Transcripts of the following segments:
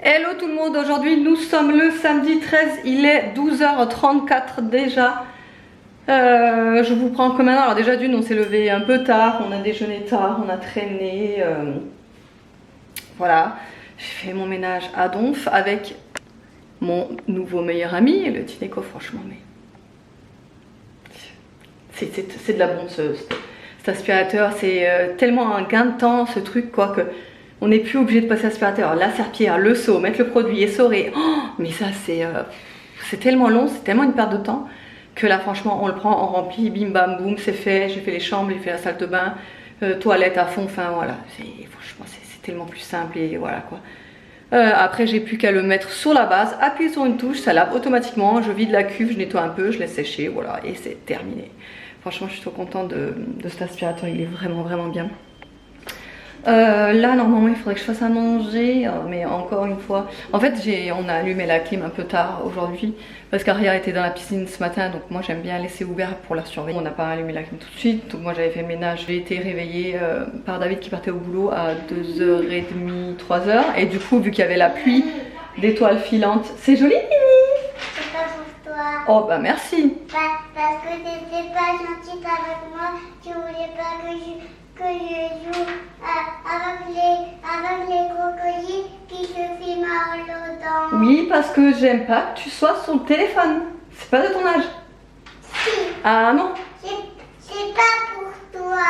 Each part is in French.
Hello tout le monde, aujourd'hui nous sommes le samedi 13, il est 12h34 déjà. Je vous prends comme maintenant, alors déjà d'une on s'est levé un peu tard, on a déjeuné tard, on a traîné, voilà. J'ai fait mon ménage à Donf avec mon nouveau meilleur ami, le Tineco, franchement mais... C'est de la bombe cet aspirateur, c'est tellement un gain de temps ce truc quoi que... On n'est plus obligé de passer aspirateur, la serpillière, le seau, mettre le produit, essorer. Oh, mais ça c'est tellement long, c'est tellement une perte de temps que là franchement on le prend, on remplit, bim bam boum, c'est fait. J'ai fait les chambres, j'ai fait la salle de bain, toilette à fond, enfin voilà. Franchement c'est tellement plus simple et voilà quoi. Après j'ai plus qu'à le mettre sur la base, appuyer sur une touche, ça lave automatiquement, je vide la cuve, je nettoie un peu, je laisse sécher, voilà et c'est terminé. Franchement je suis trop contente de cet aspirateur, il est vraiment bien. Là normalement il faudrait que je fasse à manger, mais encore une fois, en fait on a allumé la clim un peu tard aujourd'hui parce qu'Aria était dans la piscine ce matin, donc moi j'aime bien laisser ouvert pour la surveiller. On n'a pas allumé la clim tout de suite, donc moi j'avais fait le ménage, j'ai été réveillée par David qui partait au boulot à 2h30, 3h et du coup vu qu'il y avait la pluie d'étoiles filantes, c'est joli. C'est pas pour toi. Oh bah merci. Parce que t'étais pas gentille avec moi, tu voulais pas que je joue avec les crocodiles qui se filment en l'eau dans... Oui, parce que j'aime pas que tu sois sur le téléphone. C'est pas de ton âge. Si, Ah non. c'est pas pour toi.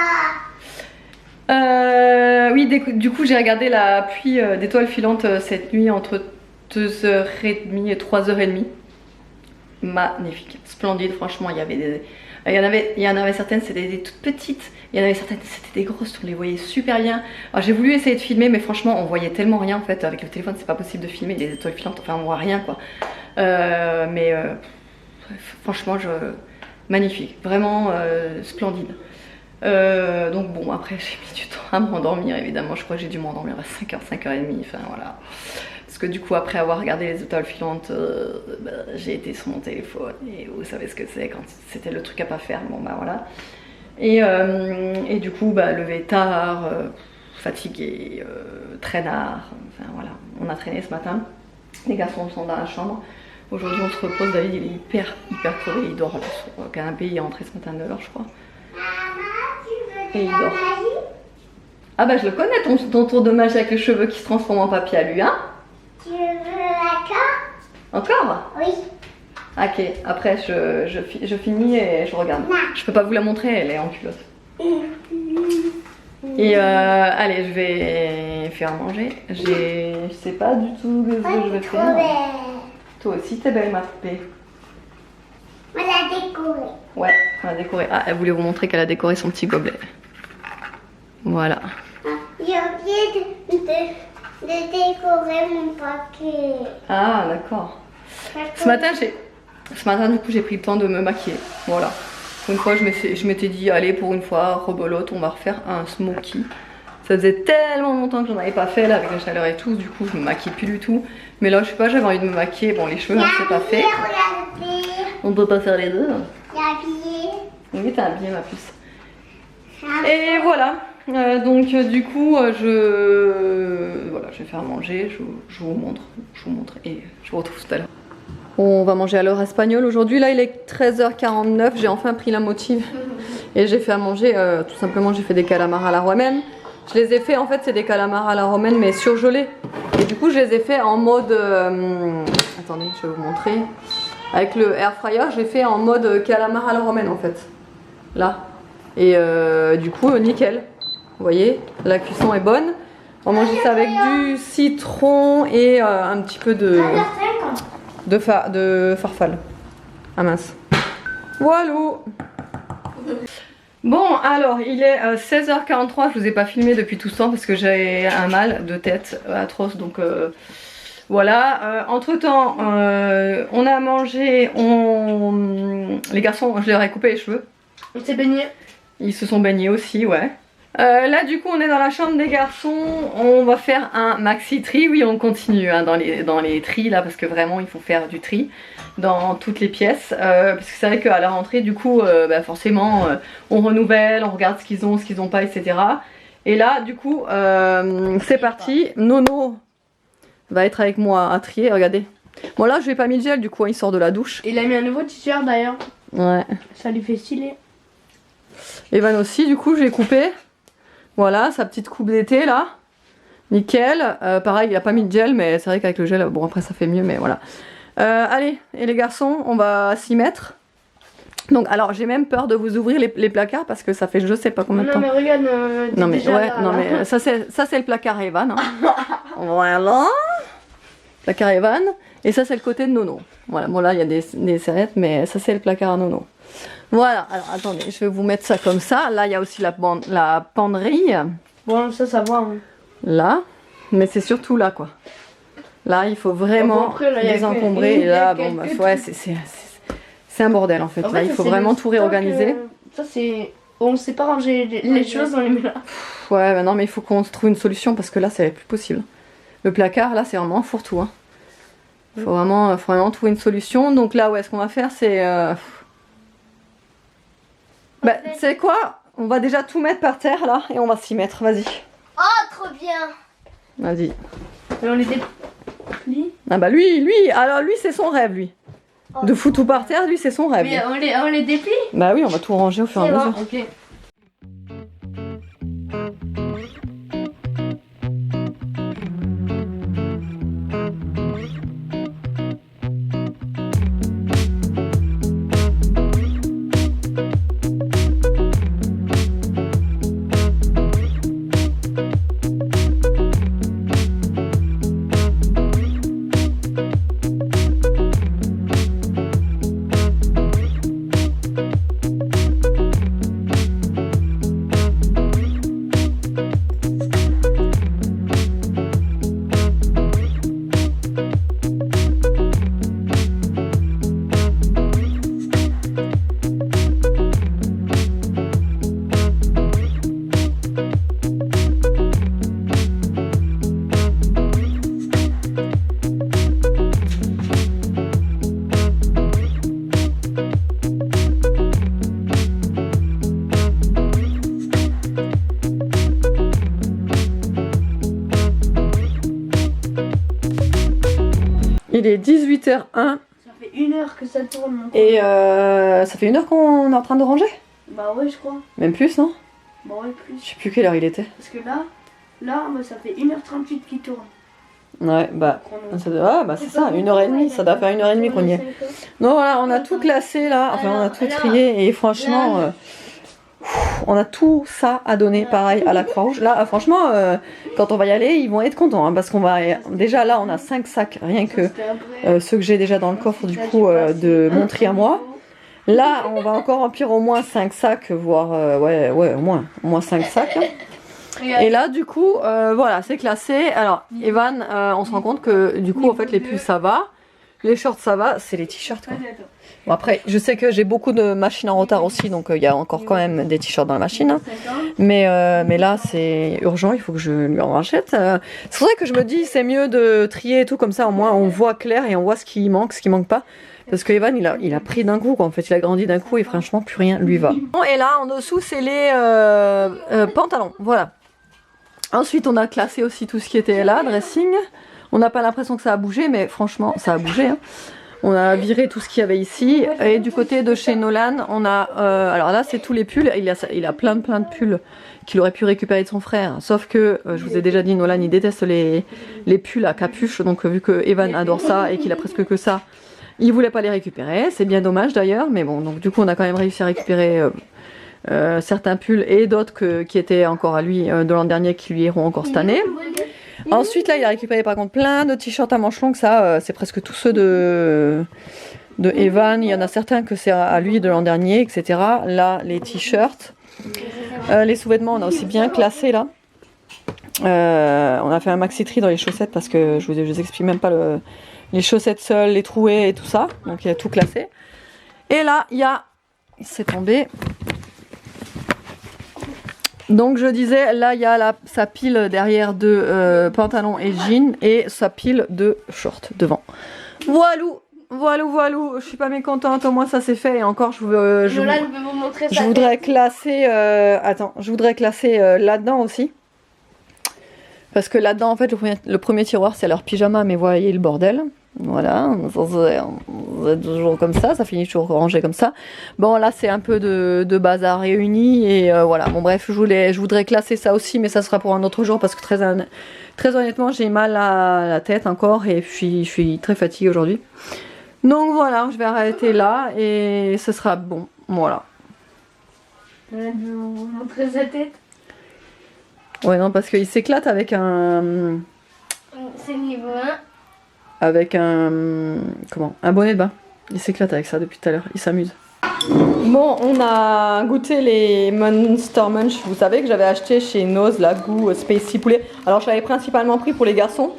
Oui, du coup j'ai regardé la pluie d'étoiles filantes cette nuit entre 2h30 et 3h30. Magnifique, splendide, franchement, il y en avait certaines, c'était des toutes petites, il y en avait certaines, c'était des grosses, on les voyait super bien. Alors j'ai voulu essayer de filmer, mais franchement, on voyait tellement rien en fait, avec le téléphone, c'est pas possible de filmer les étoiles filantes, enfin on voit rien quoi. Franchement, magnifique, vraiment splendide. Donc bon, après j'ai mis du temps à m'endormir évidemment, je crois que j'ai dû m'endormir à 5h, 5h30, enfin voilà. Parce que du coup après avoir regardé les étoiles filantes, j'ai été sur mon téléphone et vous savez ce que c'est quand c'était le truc à pas faire, bon bah voilà. Et du coup levé tard, fatigué, traînard, enfin voilà. On a traîné ce matin, les garçons sont dans la chambre. Aujourd'hui on se repose, David il est hyper crevé, il dort sur le canapé, il est rentré ce matin à 9h je crois. Maman, tu veux Et de il la dort. magie? Ah bah je le connais ton tour de magie avec les cheveux qui se transforment en papier à lui, hein? Tu veux la carte? Encore? Oui. Ok, après je finis et je regarde. Je peux pas vous la montrer, elle est en culotte. Et allez, je vais faire manger. Je sais pas du tout ce que je vais Trop faire. belle. Toi aussi t'es belle ma poupée. On l'a décoré. Ouais, on a décoré. Ah, elle voulait vous montrer qu'elle a décoré son petit gobelet. Voilà. J'ai oublié de décorer mon papier. Ah d'accord. Ce matin du coup j'ai pris le temps de me maquiller. Voilà. Pour une fois je m'étais dit allez pour une fois rebolote on va refaire un smokey. Ça faisait tellement longtemps que j'en avais pas fait là avec la chaleur et tout, du coup je me maquille plus du tout. Mais là je sais pas, j'avais envie de me maquiller, bon les cheveux c'est pas fait. Regardez. On peut pas faire les deux. J'ai habillé. Oui t'as habillé ma puce. Et voilà. Du coup je vais faire manger, je vous montre et je vous retrouve tout à l'heure. On va manger à l'heure espagnole aujourd'hui, là il est 13h49, j'ai enfin pris la motive et j'ai fait à manger, tout simplement j'ai fait des calamars à la romaine. Je les ai fait, en fait c'est des calamars à la romaine mais surgelés. Et du coup je les ai fait en mode, attendez je vais vous montrer, avec le air fryer j'ai fait en mode calamar à la romaine en fait, là. Et du coup nickel, vous voyez, la cuisson est bonne. On va manger ça avec du citron et un petit peu de farfalle. Ah mince. Voilà. Bon alors il est 16h43, je vous ai pas filmé depuis tout ce temps parce que j'ai un mal de tête atroce donc voilà. Entre temps on a mangé, les garçons je leur ai coupé les cheveux. On s'est baigné. Ils se sont baignés aussi, ouais. Là du coup on est dans la chambre des garçons, on va faire un maxi tri, oui on continue hein, dans les tris là parce que vraiment il faut faire du tri dans toutes les pièces parce que c'est vrai qu'à la rentrée du coup forcément on renouvelle, on regarde ce qu'ils ont pas etc. Et là du coup c'est parti, Nono va être avec moi à trier, regardez. Bon là je lui ai pas mis de gel du coup, hein, il sort de la douche. Il a mis un nouveau t-shirt d'ailleurs. Ouais. Ça lui fait stylé. Evan aussi, du coup j'ai coupé. Voilà, sa petite coupe d'été là. Nickel. Pareil, il a pas mis de gel, mais c'est vrai qu'avec le gel, bon après ça fait mieux, mais voilà. Allez, et les garçons, on va s'y mettre. Donc alors j'ai même peur de vous ouvrir les placards parce que ça fait je sais pas combien de temps. Non mais regarde, Non mais déjà ouais, là, non là. mais ça c'est le placard Evan. Hein. Voilà. Placard Evan. Et ça c'est le côté de Nono. Voilà, bon là il y a des serviettes, mais ça c'est le placard à Nono. Voilà, alors attendez, je vais vous mettre ça comme ça. Là il y a aussi la penderie. Bon ça va. Hein. Là, mais c'est surtout là quoi. Là il faut vraiment Bon, après, là, il y a désencombrer. que- Et là, il y a bon bah quelques ouais, c'est un bordel en fait. En Là fait, il faut c'est vraiment le tout stock, réorganiser. Ça c'est... On sait pas ranger les choses dans les mélanges. Ouais, bah non, mais il faut qu'on se trouve une solution parce que là, c'est plus possible. Le placard, là, c'est vraiment un fourre-tout. Hein. Faut vraiment trouver une solution. Donc là, ouais, ce qu'on va faire, c'est... Bah, tu sais quoi? On va déjà tout mettre par terre, là, et on va s'y mettre. Vas-y. Oh, trop bien. Vas-y. Et on les déplie. Ah bah lui, alors lui, c'est son rêve, lui. De foutre tout par terre, lui, c'est son rêve. Mais on les déplie. Bah oui, on va tout ranger au fur et à mesure. Ok. Il est 18h01 Ça fait 1 heure que ça tourne. mon et ça fait 1 heure qu'on est en train de ranger. Bah ouais je crois. Même plus, non? Bah ouais plus. Je sais plus quelle heure il était. Parce que là bah, ça fait 1h38 qui tourne. Ouais, bah... Chrono. c'est ça, 1h30, ça doit faire 1h30 qu'on y est. Non, voilà, on a tout classé là, enfin on a tout trié et franchement, on a tout ça à donner pareil à la Croix-Rouge. Là, franchement, quand on va y aller, ils vont être contents hein, parce qu'on va. Déjà là, on a 5 sacs, rien que ceux que j'ai déjà dans le coffre du coup de mon tri à moi. Là, on va encore remplir au moins 5 sacs, voire, ouais, au moins 5 sacs. Et là, du coup, voilà, c'est classé. Alors, Evan, on se rend compte que du coup, en fait, les pulls ça va, les shorts ça va, c'est les t-shirts quoi. Bon, après, je sais que j'ai beaucoup de machines en retard aussi, donc il y a encore quand même des t-shirts dans la machine. Hein. Mais là, c'est urgent, il faut que je lui en rachète. C'est vrai que je me dis, c'est mieux de trier et tout, comme ça, au moins, on voit clair et on voit ce qui manque pas. Parce que Evan, il a pris d'un coup, quoi. En fait, il a grandi d'un coup et franchement, plus rien lui va. Et là, en dessous, c'est les pantalons, voilà. Ensuite, on a classé aussi tout ce qui était là, dressing. On n'a pas l'impression que ça a bougé, mais franchement, ça a bougé. Hein. On a viré tout ce qu'il y avait ici. Et du côté de chez Nolan, on a... alors là, c'est tous les pulls. Il a plein de pulls qu'il aurait pu récupérer de son frère. Sauf que, je vous ai déjà dit, Nolan, il déteste les pulls à capuche. Donc, vu que Evan adore ça et qu'il a presque que ça, il voulait pas les récupérer. C'est bien dommage d'ailleurs. Mais bon, donc du coup, on a quand même réussi à récupérer... certains pulls et d'autres qui étaient encore à lui de l'an dernier qui lui iront encore cette année. Ensuite là il a récupéré par contre plein de t-shirts à manches longues, ça c'est presque tous ceux de Evan, il y en a certains que c'est à lui de l'an dernier, etc. Là les t-shirts, les sous-vêtements on a aussi bien classé là. On a fait un maxi tri dans les chaussettes parce que je vous explique même pas les chaussettes seules, les trouées et tout ça, donc il y a tout classé. Et là il y a, c'est tombé. Donc je disais, là il y a sa pile derrière de pantalons et jeans et sa pile de shorts devant. Voilou, je suis pas mécontente, au moins ça c'est fait et encore je voudrais classer, je voudrais classer là-dedans aussi. Parce que là-dedans, en fait, le premier tiroir, c'est leur pyjama, mais voyez le bordel. Voilà, c'est toujours comme ça finit toujours rangé comme ça. Bon, là, c'est un peu de bazar réuni, et voilà. Bon, bref, je voudrais classer ça aussi, mais ça sera pour un autre jour, parce que très honnêtement, j'ai mal à la tête encore, et puis je suis très fatiguée aujourd'hui. Donc voilà, je vais arrêter là, et ce sera bon. Voilà. On a dû vous montrer sa tête. Ouais, non, parce qu'il s'éclate avec un... C'est le niveau 1. Avec un bonnet de bain. Il s'éclate avec ça depuis tout à l'heure, il s'amuse. Bon, on a goûté les Monster Munch. Vous savez que j'avais acheté chez Nose, la goût Spacey poulet. Alors je l'avais principalement pris pour les garçons,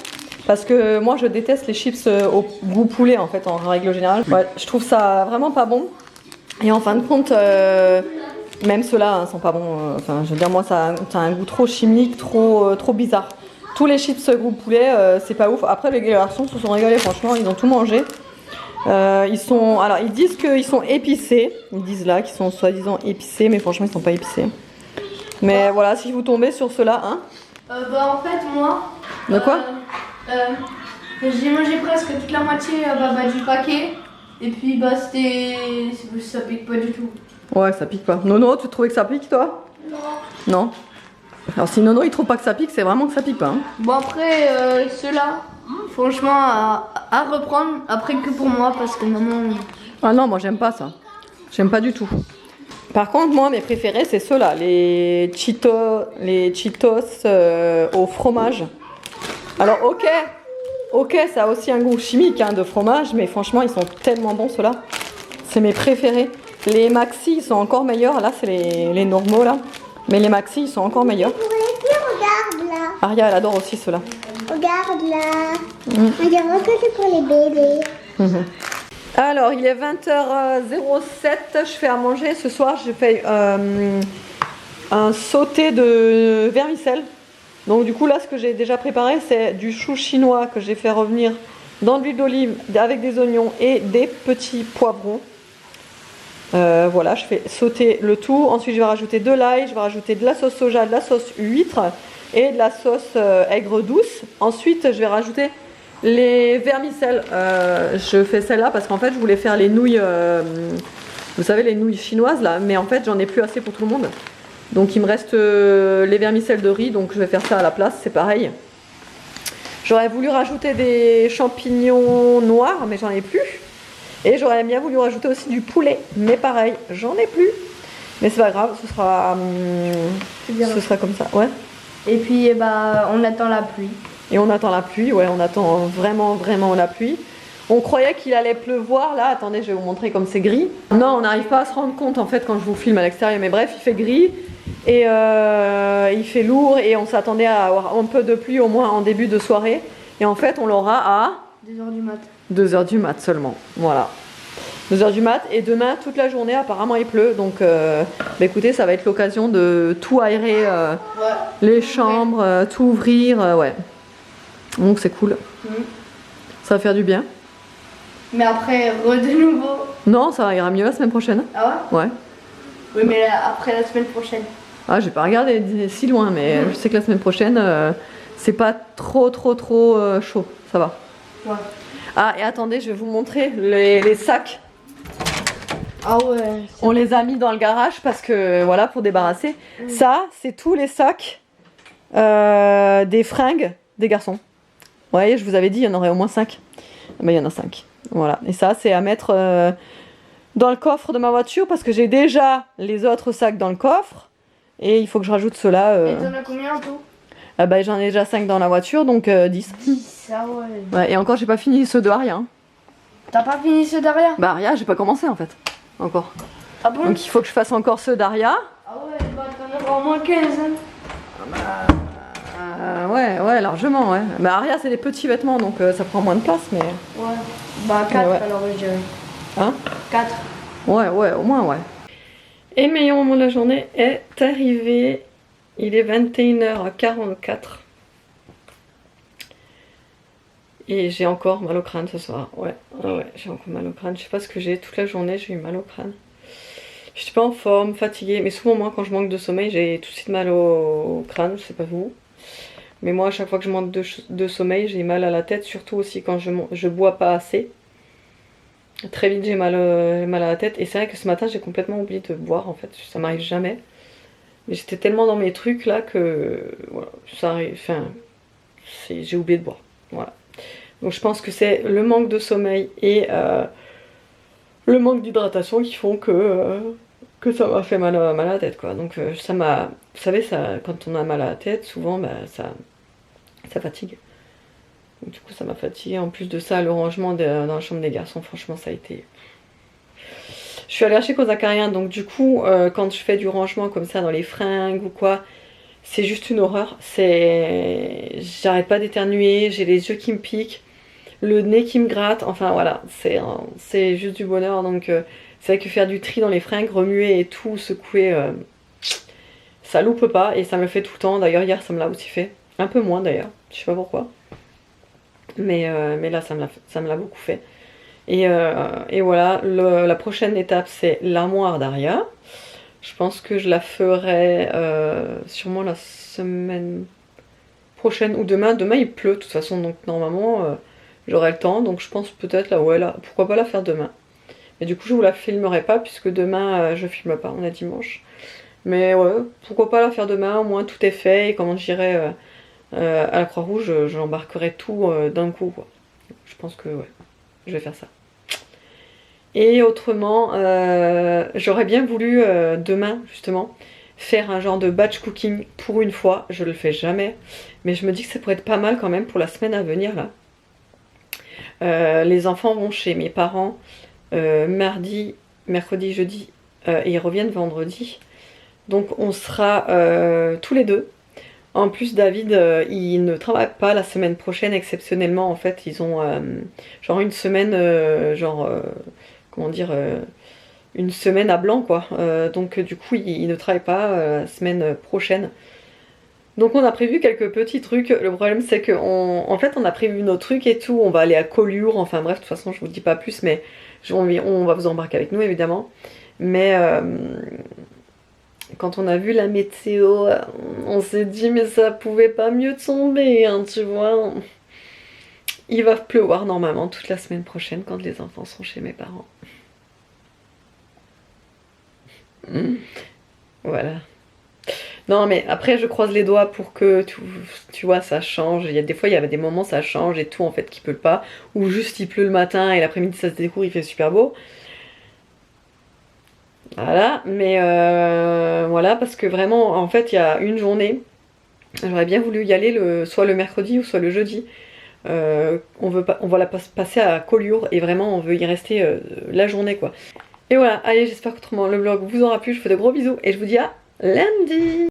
parce que moi je déteste les chips au goût poulet en fait, en règle générale. Ouais, je trouve ça vraiment pas bon. Et en fin de compte, même ceux-là hein, sont pas bons. Enfin, je veux dire, moi ça a un goût trop chimique, trop bizarre. Tous les chips goût poulet, c'est pas ouf. Après, les garçons se sont régalés, franchement, ils ont tout mangé. Alors, ils disent qu'ils sont épicés. Ils disent là qu'ils sont soi-disant épicés, mais franchement, ils sont pas épicés. Mais voilà, si vous tombez sur ceux-là, hein. En fait, moi. De quoi j'ai mangé presque toute la moitié du paquet. Et puis, ça pique pas du tout. Ouais, ça pique pas. Nono, tu trouvais que ça pique, toi? Non. Alors si Nono il trouve pas que ça pique, c'est vraiment que ça pique pas. Hein. Bon après ceux-là, franchement à reprendre après que pour moi parce que maman. Ah non, moi j'aime pas ça. J'aime pas du tout. Par contre moi mes préférés c'est ceux-là, les Cheetos au fromage. Alors ok ça a aussi un goût chimique hein, de fromage, mais franchement ils sont tellement bons ceux-là. C'est mes préférés. Les maxi ils sont encore meilleurs, là c'est les normaux là. Mais les maxi, ils sont encore meilleurs. Regarde là. Aria, elle adore aussi ceux-là. Regarde là. On dirait que c'est pour les bébés. Alors, il est 20h07. Je fais à manger. Ce soir, je fais un sauté de vermicelle. Donc, du coup, là, ce que j'ai déjà préparé, c'est du chou chinois que j'ai fait revenir dans de l'huile d'olive avec des oignons et des petits poivrons. Voilà, je fais sauter le tout. Ensuite, je vais rajouter de l'ail, je vais rajouter de la sauce soja, de la sauce huître et de la sauce aigre douce. Ensuite, je vais rajouter les vermicelles. Je fais celle-là parce qu'en fait, je voulais faire les nouilles, vous savez, les nouilles chinoises là, mais en fait, j'en ai plus assez pour tout le monde. Donc, il me reste les vermicelles de riz, donc je vais faire ça à la place, c'est pareil. J'aurais voulu rajouter des champignons noirs, mais j'en ai plus. Et j'aurais bien voulu rajouter aussi du poulet, mais pareil, j'en ai plus. Mais c'est pas grave, ce sera comme ça, ouais. Et puis on attend la pluie. Et on attend la pluie, ouais, on attend vraiment la pluie. On croyait qu'il allait pleuvoir, là, attendez, je vais vous montrer comme c'est gris. Non, on n'arrive pas à se rendre compte en fait quand je vous filme à l'extérieur, mais bref, il fait gris et il fait lourd et on s'attendait à avoir un peu de pluie au moins en début de soirée. Et en fait, on l'aura à 2h du mat. 2h du mat seulement, voilà. 2h du mat et demain toute la journée apparemment il pleut, donc écoutez, ça va être l'occasion de tout aérer, les chambres, tout ouvrir, ouais. Donc c'est cool. Ça va faire du bien. Mais après de nouveau. Non, ça ira mieux la semaine prochaine. Ah ouais? Ouais. Oui mais après la semaine prochaine. Ah j'ai pas regardé si loin, mais je sais que la semaine prochaine c'est pas trop chaud, ça va. Ouais. Ah et attendez, je vais vous montrer les sacs. Ah ouais. On les a mis dans le garage parce que voilà, pour débarrasser. Ça, c'est tous les sacs des fringues des garçons. Vous voyez, je vous avais dit, il y en aurait au moins 5. Mais il y en a 5. Voilà. Et ça, c'est à mettre dans le coffre de ma voiture parce que j'ai déjà les autres sacs dans le coffre. Et il faut que je rajoute ceux-là. Et t'en as combien en tout? J'en ai déjà 5 dans la voiture, donc 10. 10, ah ouais. Ouais, et encore, j'ai pas fini ceux de Aria. Hein. T'as pas fini ceux d'Aria? Bah, Aria, j'ai pas commencé en fait. Encore. Ah bon? Donc il faut que je fasse encore ceux d'Aria. Ah ouais, t'en auras au moins 15. Hein. Ouais, largement, ouais. Mais Aria, c'est des petits vêtements, donc ça prend moins de place, mais... Ouais. 4 ouais. alors je dirais. Hein? 4. Ouais, au moins, ouais. Et le meilleur moment de la journée est arrivé. Il est 21h44. Et j'ai encore mal au crâne ce soir. Ouais, j'ai encore mal au crâne. Je sais pas ce que j'ai. Toute la journée, j'ai eu mal au crâne. Je suis pas en forme, fatiguée. Mais souvent, moi, quand je manque de sommeil, j'ai tout de suite mal au crâne. Je sais pas vous. Mais moi, à chaque fois que je manque de sommeil, j'ai mal à la tête, surtout aussi quand je bois pas assez. Très vite, j'ai mal à la tête. Et c'est vrai que ce matin, j'ai complètement oublié de boire, en fait. Ça m'arrive jamais. Mais j'étais tellement dans mes trucs là que voilà, ça arrive. Enfin, j'ai oublié de boire. Voilà. Donc je pense que c'est le manque de sommeil et le manque d'hydratation qui font que ça m'a fait mal à la tête, quoi. Donc ça m'a... Vous savez, ça, quand on a mal à la tête, souvent, bah, ça fatigue. Donc, du coup, ça m'a fatigué. En plus de ça, le rangement dans la chambre des garçons, franchement, ça a été... Je suis allergique aux acariens, donc du coup, quand je fais du rangement comme ça dans les fringues ou quoi, c'est juste une horreur. J'arrête pas d'éternuer, j'ai les yeux qui me piquent, le nez qui me gratte, enfin voilà, c'est juste du bonheur. Donc c'est vrai que faire du tri dans les fringues, remuer et tout, secouer, ça loupe pas et ça me le fait tout le temps. D'ailleurs hier ça me l'a aussi fait, un peu moins d'ailleurs, je sais pas pourquoi. Mais là ça me l'a beaucoup fait. Et voilà, la prochaine étape c'est l'armoire d'Aria. Je pense que je la ferai sûrement la semaine prochaine ou demain. Demain il pleut de toute façon, donc normalement j'aurai le temps. Donc je pense peut-être là, ouais, là, pourquoi pas la faire demain. Mais du coup je vous la filmerai pas puisque demain je filme pas, on est dimanche. Mais ouais, pourquoi pas la faire demain, au moins tout est fait. Et quand j'irai à la Croix-Rouge, j'embarquerai tout d'un coup, quoi. Je pense que ouais, je vais faire ça. Et autrement, j'aurais bien voulu demain justement faire un genre de batch cooking pour une fois. Je le fais jamais, mais je me dis que ça pourrait être pas mal quand même pour la semaine à venir là. Les enfants vont chez mes parents mardi, mercredi, jeudi et ils reviennent vendredi. Donc on sera tous les deux. En plus David il ne travaille pas la semaine prochaine exceptionnellement, en fait ils ont genre une semaine comment dire, une semaine à blanc quoi. Donc du coup il ne travaille pas la semaine prochaine. Donc on a prévu quelques petits trucs. Le problème c'est que en fait on a prévu nos trucs et tout. On va aller à Collioure, enfin bref de toute façon je vous dis pas plus, mais on va vous embarquer avec nous évidemment. Mais quand on a vu la météo, on s'est dit mais ça pouvait pas mieux tomber, hein, tu vois. Il va pleuvoir normalement toute la semaine prochaine quand les enfants sont chez mes parents. Voilà. Non mais après je croise les doigts pour que tu vois ça change. Des fois il y avait des moments ça change et tout en fait qui pleut pas. Ou juste il pleut le matin et l'après-midi ça se découvre, il fait super beau. Voilà, mais voilà parce que vraiment en fait il y a une journée, j'aurais bien voulu y aller soit le mercredi ou soit le jeudi. On va la passer à Collioure et vraiment on veut y rester la journée quoi. Et voilà, allez j'espère qu'autrement le vlog vous aura plu, je vous fais de gros bisous et je vous dis à lundi.